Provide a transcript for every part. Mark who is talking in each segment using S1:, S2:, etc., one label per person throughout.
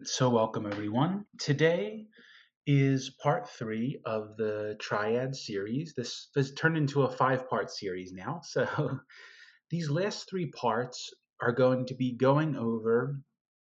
S1: So welcome everyone. Today is part 3 of the Triad series. This has turned into a 5-part series now. So these last 3 parts are going to be going over.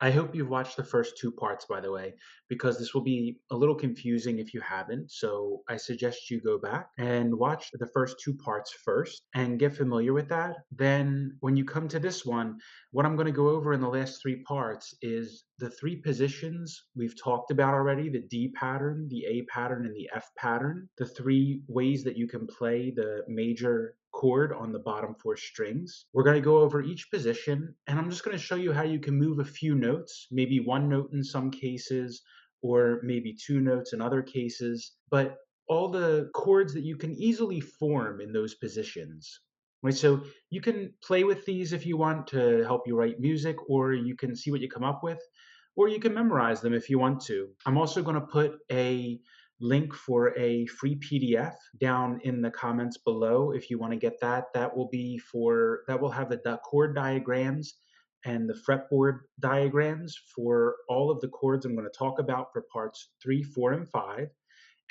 S1: I hope you've watched the first 2 parts, by the way, because this will be a little confusing if you haven't. So I suggest you go back and watch the first 2 parts first and get familiar with that. Then when you come to this one, what I'm going to go over in the last 3 parts is the 3 positions we've talked about already: the D pattern, the A pattern, and the F pattern. The 3 ways that you can play the major chord on the bottom 4 strings. We're going to go over each position, and I'm just going to show you how you can move a few notes, maybe 1 note in some cases, or maybe 2 notes in other cases, but all the chords that you can easily form in those positions. Right, so you can play with these if you want to help you write music, or you can see what you come up with, or you can memorize them if you want to. I'm also going to put a link for a free PDF down in the comments below if you want to get that. That will have the chord diagrams and the fretboard diagrams for all of the chords I'm going to talk about for parts 3, 4, and 5.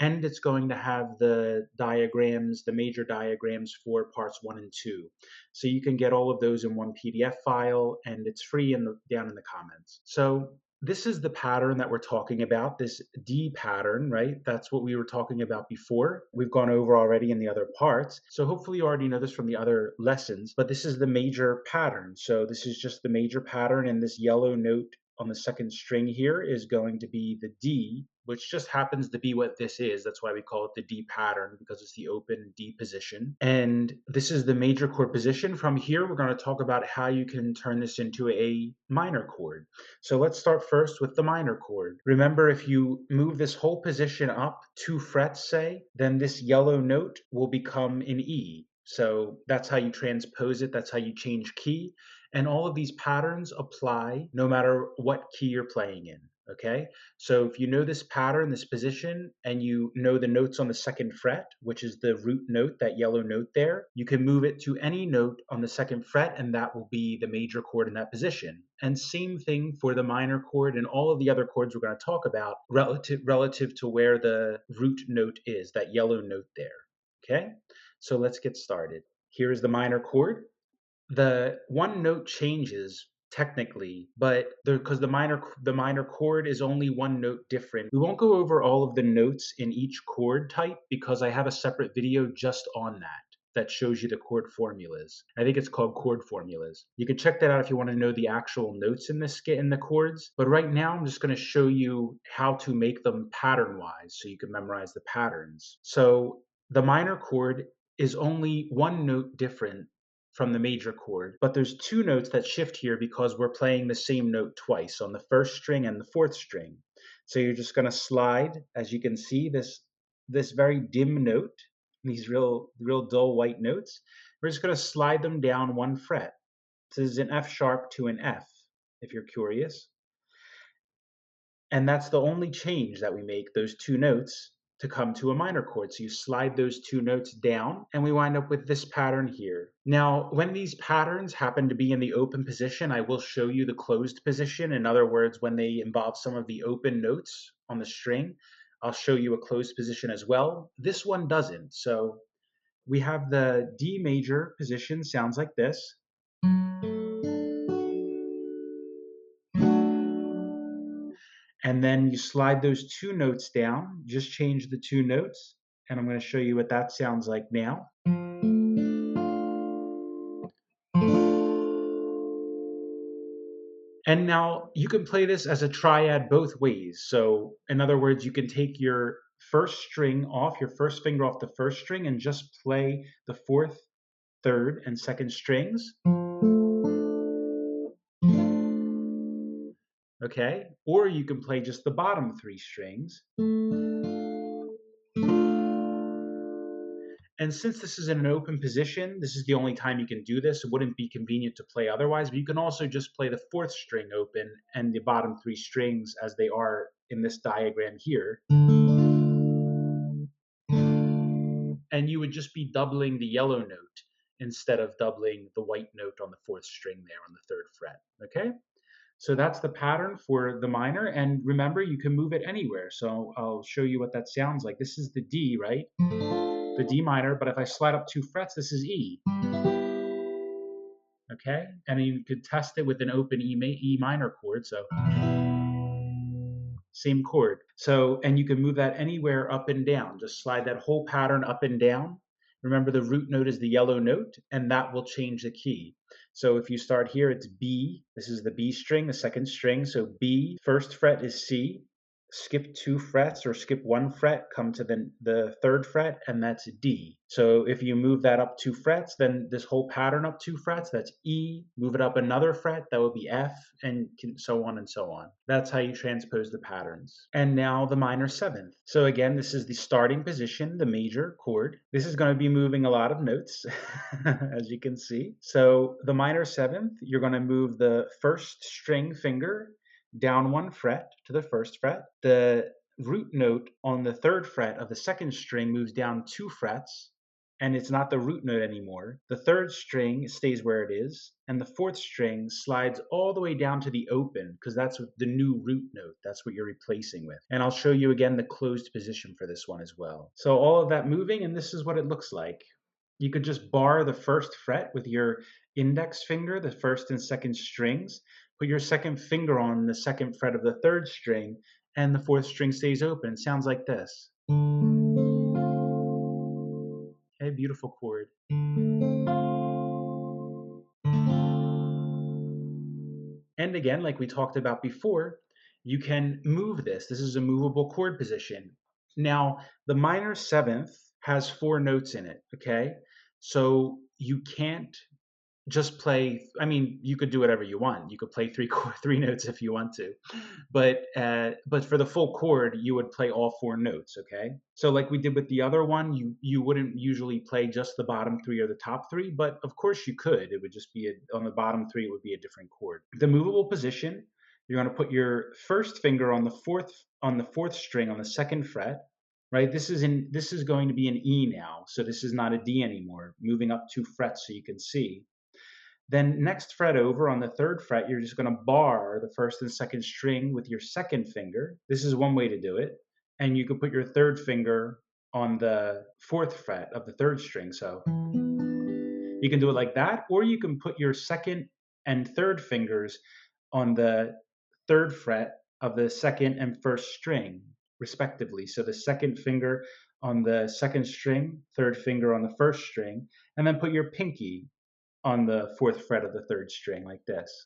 S1: And it's going to have the diagrams, the major diagrams for parts 1 and 2. So you can get all of those in one PDF file, and it's free down in the comments. So this is the pattern that we're talking about, this D pattern, right? That's what we were talking about before. We've gone over already in the other parts. So hopefully you already know this from the other lessons, but this is the major pattern. So this is just the major pattern, and this yellow note on the second string here is going to be the D, which just happens to be what this is. That's why we call it the D pattern, because it's the open D position. And this is the major chord position. From here, we're going to talk about how you can turn this into a minor chord. So let's start first with the minor chord. Remember, if you move this whole position up 2 frets, say, then this yellow note will become an E. So that's how you transpose it. That's how you change key. And all of these patterns apply no matter what key you're playing in. Okay, so if you know this pattern, this position, and you know the notes on the second fret, which is the root note, that yellow note there, you can move it to any note on the second fret, and that will be the major chord in that position. And same thing for the minor chord and all of the other chords we're going to talk about relative to where the root note is, that yellow note there. Okay, so let's get started. Here is the minor chord. The one note changes technically, but because the minor chord is only one note different. We won't go over all of the notes in each chord type because I have a separate video just on that shows you the chord formulas. I think it's called Chord Formulas. You can check that out if you want to know the actual notes in the chords. But right now I'm just going to show you how to make them pattern-wise so you can memorize the patterns. So the minor chord is only one note different from the major chord, but there's 2 notes that shift here because we're playing the same note twice, on the 1st string and the 4th string. So you're just going to slide, as you can see, this very dim note, these real dull white notes. We're just going to slide them down 1 fret. This is an F sharp to an F, if you're curious. And that's the only change that we make, those 2 notes, to come to a minor chord. So you slide those 2 notes down, and we wind up with this pattern here. Now, when these patterns happen to be in the open position, I will show you the closed position. In other words, when they involve some of the open notes on the string, I'll show you a closed position as well. This one doesn't. So we have the D major position, sounds like this. And then you slide those 2 notes down, just change the 2 notes, and I'm going to show you what that sounds like now. And now you can play this as a triad both ways. So in other words, you can take your first string off, your first finger off the first string, and just play the 4th, 3rd, and 2nd strings. Okay, or you can play just the bottom 3 strings. And since this is in an open position, this is the only time you can do this. It wouldn't be convenient to play otherwise, but you can also just play the 4th string open and the bottom 3 strings as they are in this diagram here. And you would just be doubling the yellow note instead of doubling the white note on the 4th string there on the 3rd fret, okay? So that's the pattern for the minor, and remember, you can move it anywhere. So I'll show you what that sounds like. This is the D, right? The D minor, but if I slide up 2 frets, this is E. Okay? And you could test it with an open E minor chord, so same chord. So, and you can move that anywhere up and down. Just slide that whole pattern up and down. Remember, the root note is the yellow note, and that will change the key. So if you start here, it's B. This is the B string, the second string. So B, first fret is C. Skip 2 frets or skip 1 fret, come to the 3rd fret, and that's D. So if you move that up 2 frets, then this whole pattern up 2 frets, that's E. Move it up another fret, that would be F, and so on and so on. That's how you transpose the patterns. And now the minor 7th. So again, this is the starting position, the major chord. This is going to be moving a lot of notes, as you can see. So the minor 7th, you're going to move the first string finger down 1 fret to the 1st fret. The root note on the 3rd fret of the 2nd string moves down 2 frets, and it's not the root note anymore. The 3rd string stays where it is, and the 4th string slides all the way down to the open, because that's the new root note. That's what you're replacing with. And I'll show you again the closed position for this one as well. So all of that moving, and this is what it looks like. You could just bar the 1st fret with your index finger, the 1st and 2nd strings. Put your 2nd finger on the 2nd fret of the 3rd string, and the 4th string stays open. It sounds like this. Okay, beautiful chord. And again, like we talked about before, you can move this. This is a movable chord position. Now, the minor 7th has 4 notes in it, okay? So you can't just play. I mean, you could do whatever you want. You could play 3 notes if you want to, but for the full chord, you would play all 4 notes. Okay, so like we did with the other one, you wouldn't usually play just the bottom 3 or the top 3, but of course you could. It would just be on the bottom 3. It would be a different chord. The movable position. You're going to put your first finger on the fourth string on the 2nd fret. Right, this is going to be an E now, so this is not a D anymore. Moving up 2 frets so you can see. Then next fret over on the 3rd fret, you're just going to bar the 1st and 2nd string with your 2nd finger. This is one way to do it. And you can put your 3rd finger on the 4th fret of the 3rd string. So you can do it like that, or you can put your 2nd and 3rd fingers on the 3rd fret of the 2nd and 1st string, respectively. So the 2nd finger on the 2nd string, 3rd finger on the 1st string, and then put your pinky on the 4th fret of the 3rd string like this.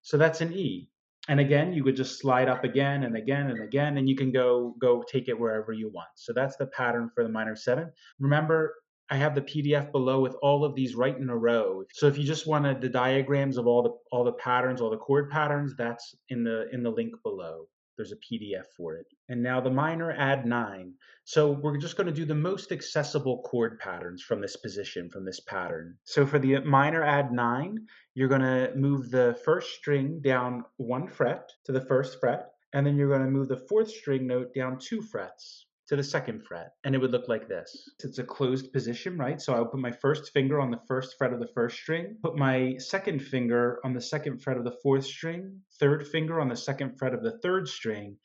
S1: So that's an E. And again, you would just slide up again and again and again, and you can go take it wherever you want. So that's the pattern for the minor 7th. Remember, I have the PDF below with all of these right in a row. So if you just wanted the diagrams of all the patterns, all the chord patterns, that's in the link below. There's a PDF for it. And now the minor add 9. So we're just going to do the most accessible chord patterns from this position, from this pattern. So for the minor add 9, you're going to move the 1st string down 1 fret to the 1st fret, and then you're going to move the 4th string note down 2 frets to the 2nd fret, and it would look like this. It's a closed position, right? So I'll put my 1st finger on the 1st fret of the 1st string, put my 2nd finger on the 2nd fret of the 4th string, 3rd finger on the 2nd fret of the 3rd string,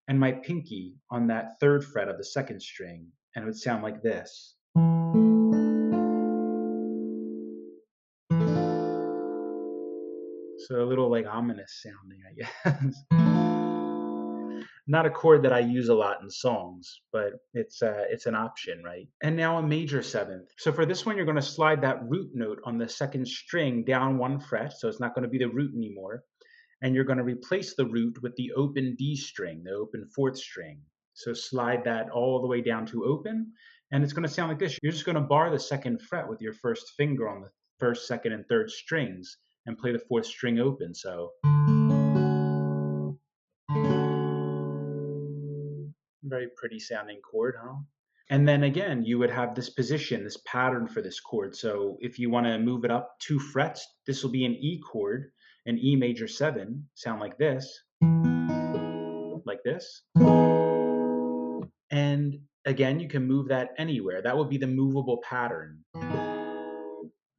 S1: and my pinky on that 3rd fret of the 2nd string, and it would sound like this. So a little like ominous sounding, I guess. Not a chord that I use a lot in songs, but it's an option, right? And now a major 7th. So for this one, you're going to slide that root note on the 2nd string down 1 fret, so it's not going to be the root anymore. And you're going to replace the root with the open D string, the open 4th string. So slide that all the way down to open, and it's going to sound like this. You're just going to bar the 2nd fret with your 1st finger on the 1st, 2nd, and 3rd strings and play the 4th string open. So very pretty sounding chord, huh? And then again, you would have this position, this pattern for this chord. So if you want to move it up 2 frets, this will be an E chord, an E major 7, sound like this. And again, you can move that anywhere. That would be the movable pattern.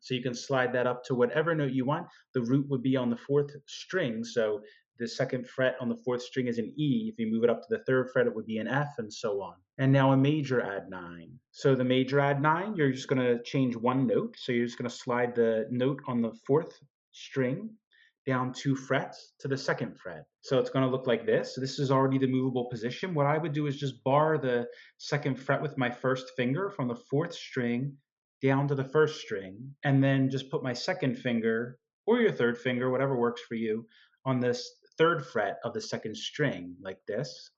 S1: So you can slide that up to whatever note you want. The root would be on the fourth string, so the second fret on the fourth string is an E. If you move it up to the third fret, it would be an F, and so on. And now a major add 9. So the major add 9, you're just going to change one note. So you're just going to slide the note on the fourth string down 2 frets to the second fret. So it's going to look like this. So this is already the movable position. What I would do is just bar the second fret with my first finger from the fourth string down to the first string, and then just put my second finger, or your third finger, whatever works for you, on this third fret of the second string, like this.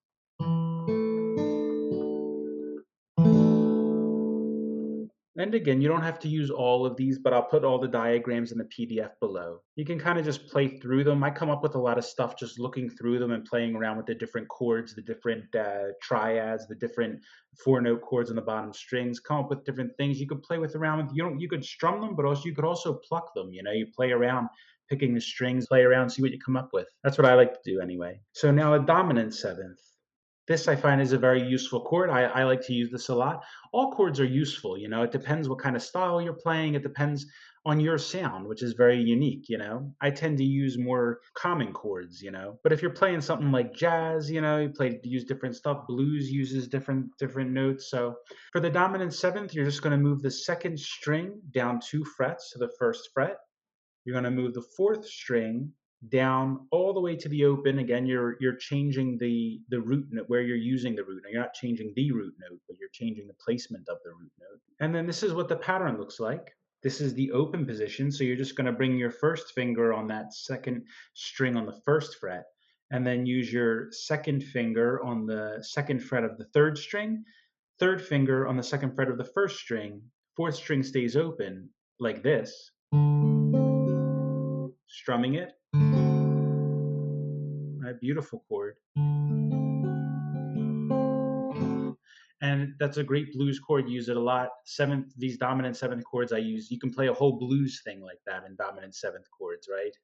S1: And again, you don't have to use all of these, but I'll put all the diagrams in the PDF below. You can kind of just play through them. I come up with a lot of stuff just looking through them and playing around with the different chords, the different triads, the different 4-note chords on the bottom strings, come up with different things you could play with around with. You could strum them, but also you could also pluck them. You play around picking the strings, play around, see what you come up with. That's what I like to do anyway. So now a dominant seventh. This I find is a very useful chord. I like to use this a lot. All chords are useful, it depends what kind of style you're playing. It depends on your sound, which is very unique. I tend to use more common chords. But if you're playing something like jazz, you use different stuff. Blues uses different notes. So for the dominant seventh, you're just going to move the second string down 2 frets to the first fret. You're going to move the fourth string down all the way to the open. Again, you're changing the root note where you're using the root note. You're not changing the root note, but you're changing the placement of the root note. And then this is what the pattern looks like. This is the open position. So you're just going to bring your first finger on that second string on the first fret, and then use your second finger on the second fret of the third string, third finger on the second fret of the first string, fourth string stays open like this, strumming it. A beautiful chord. And that's a great blues chord. Use it a lot. These dominant seventh chords I use. You can play a whole blues thing like that in dominant seventh chords, right?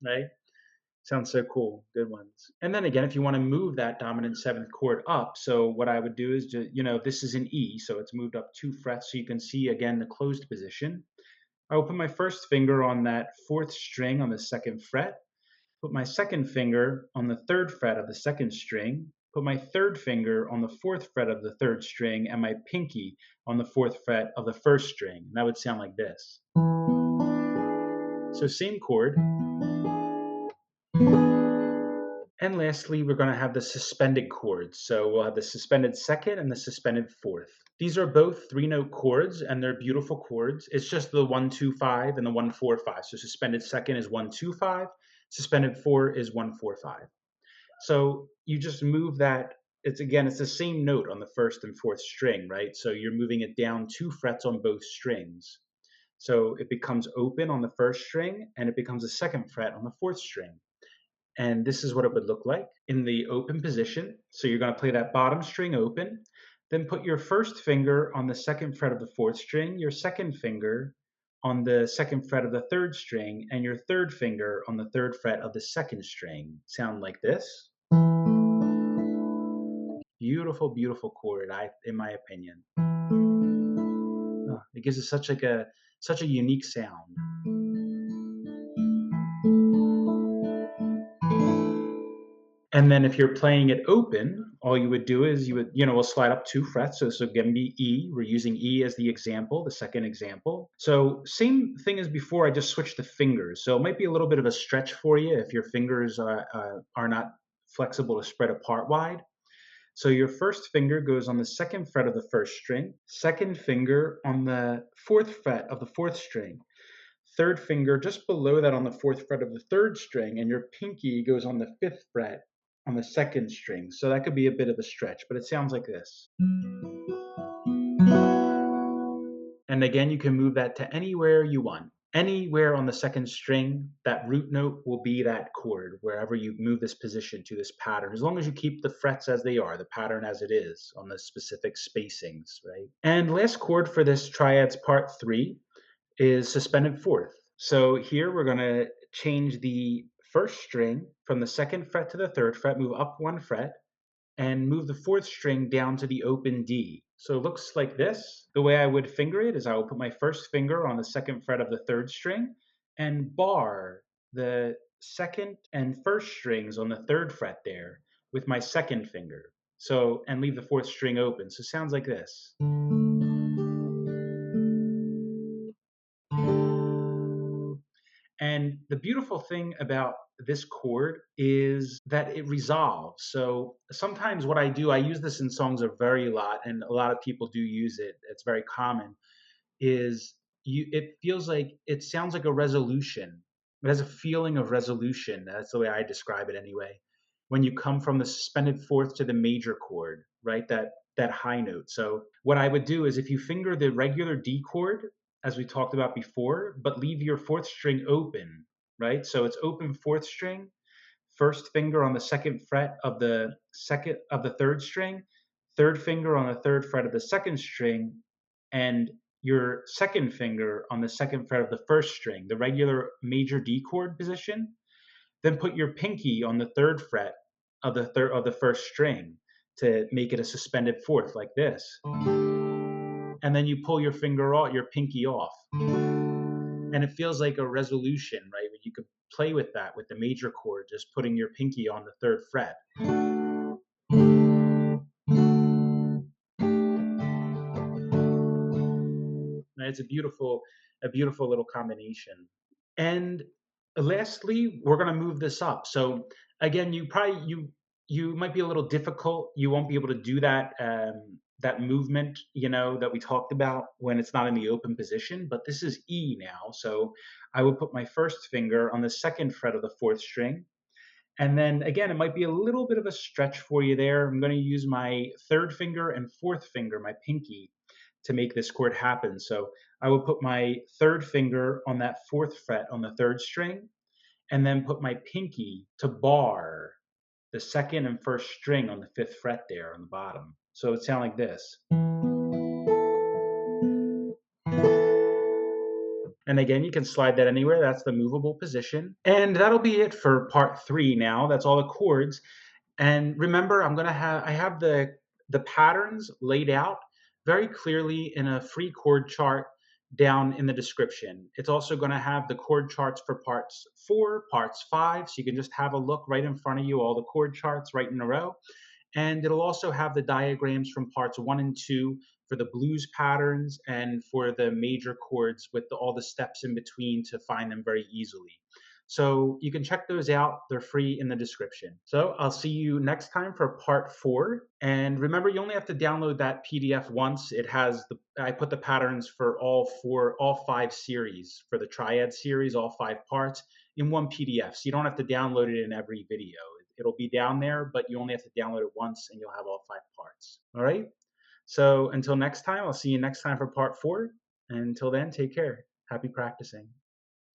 S1: Right? Sounds so cool. Good ones. And then again, if you want to move that dominant seventh chord up, so what I would do is just, this is an E, so it's moved up 2 frets, so you can see again the closed position. I will put my first finger on that fourth string on the second fret, put my second finger on the third fret of the second string, put my third finger on the fourth fret of the third string, and my pinky on the fourth fret of the first string. And that would sound like this. So same chord. And lastly, we're going to have the suspended chords. So we'll have the suspended second and the suspended fourth. These are both 3-note chords, and they're beautiful chords. It's just the 1, 2, 5 and the 1, 4, 5. So suspended second is 1, 2, 5. Suspended 4 is 1, 4, 5. So you just move that. It's the same note on the first and fourth string, right? So you're moving it down 2 frets on both strings. So it becomes open on the first string, and it becomes a second fret on the fourth string. And this is what it would look like in the open position. So you're going to play that bottom string open, then put your first finger on the second fret of the fourth string, your second finger on the second fret of the third string, and your third finger on the third fret of the second string. Sound like this. Beautiful, beautiful chord, in my opinion. It gives it such a unique sound. And then if you're playing it open, all you would do is we'll slide up 2 frets. So this will again be E. We're using E as the example, the second example. So same thing as before, I just switched the fingers. So it might be a little bit of a stretch for you if your fingers are not flexible to spread apart wide. So your first finger goes on the second fret of the first string, second finger on the fourth fret of the fourth string, third finger just below that on the fourth fret of the third string, and your pinky goes on the fifth fret on the second string. So that could be a bit of a stretch, but it sounds like this. And again, you can move that to anywhere you want. Anywhere on the second string, that root note will be that chord, wherever you move this position to this pattern, as long as you keep the frets as they are, the pattern as it is on the specific spacings, right? And last chord for this Triads Part 3 is suspended fourth. So here we're going to change the first string from the second fret to the third fret, move up 1 fret, and move the fourth string down to the open D. So it looks like this. The way I would finger it is I will put my first finger on the second fret of the third string and bar the second and first strings on the third fret there with my second finger. So, and leave the fourth string open. So it sounds like this. And the beautiful thing about this chord is that it resolves. So sometimes what I do, I use this in songs a very lot, and a lot of people do use it. It's very common. Is it feels like it sounds like a resolution. It has a feeling of resolution. That's the way I describe it anyway. When you come from the suspended fourth to the major chord, right? That high note. So what I would do is if you finger the regular D chord, as we talked about before, but leave your fourth string open, right? So it's open fourth string, first finger on the second fret of the third string, third finger on the third fret of the second string, and your second finger on the second fret of the first string, the regular major D chord position. Then put your pinky on the third fret of the first string to make it a suspended fourth like this. And then you pull your pinky off. And it feels like a resolution, right? You could play with that with the major chord, just putting your pinky on the third fret. Right? It's a beautiful little combination. And lastly, we're going to move this up. So again, you might be a little difficult. You won't be able to do that movement, that we talked about when it's not in the open position. But this is E now, so I would put my first finger on the second fret of the fourth string, and then again, it might be a little bit of a stretch for you there. I'm going to use my third finger and fourth finger, my pinky, to make this chord happen. So I will put my third finger on that fourth fret on the third string, and then put my pinky to bar the second and first string on the fifth fret there on the bottom. So it sounds like this. And again, you can slide that anywhere. That's the movable position. And that'll be it for part 3 now. That's all the chords. And remember, I have the patterns laid out very clearly in a free chord chart down in the description. It's also going to have the chord charts for parts 4, parts 5, so you can just have a look right in front of you, all the chord charts right in a row. And it'll also have the diagrams from parts 1 and 2 for the blues patterns and for the major chords with all the steps in between to find them very easily. So you can check those out. They're free in the description. So I'll see you next time for part 4. And remember, you only have to download that PDF once. I put the patterns for all 5 series, for the Triad series, all 5 parts in one PDF. So you don't have to download it in every video. It'll be down there, but you only have to download it once and you'll have all 5 parts. All right. So until next time, I'll see you next time for part 4. And until then, take care. Happy practicing.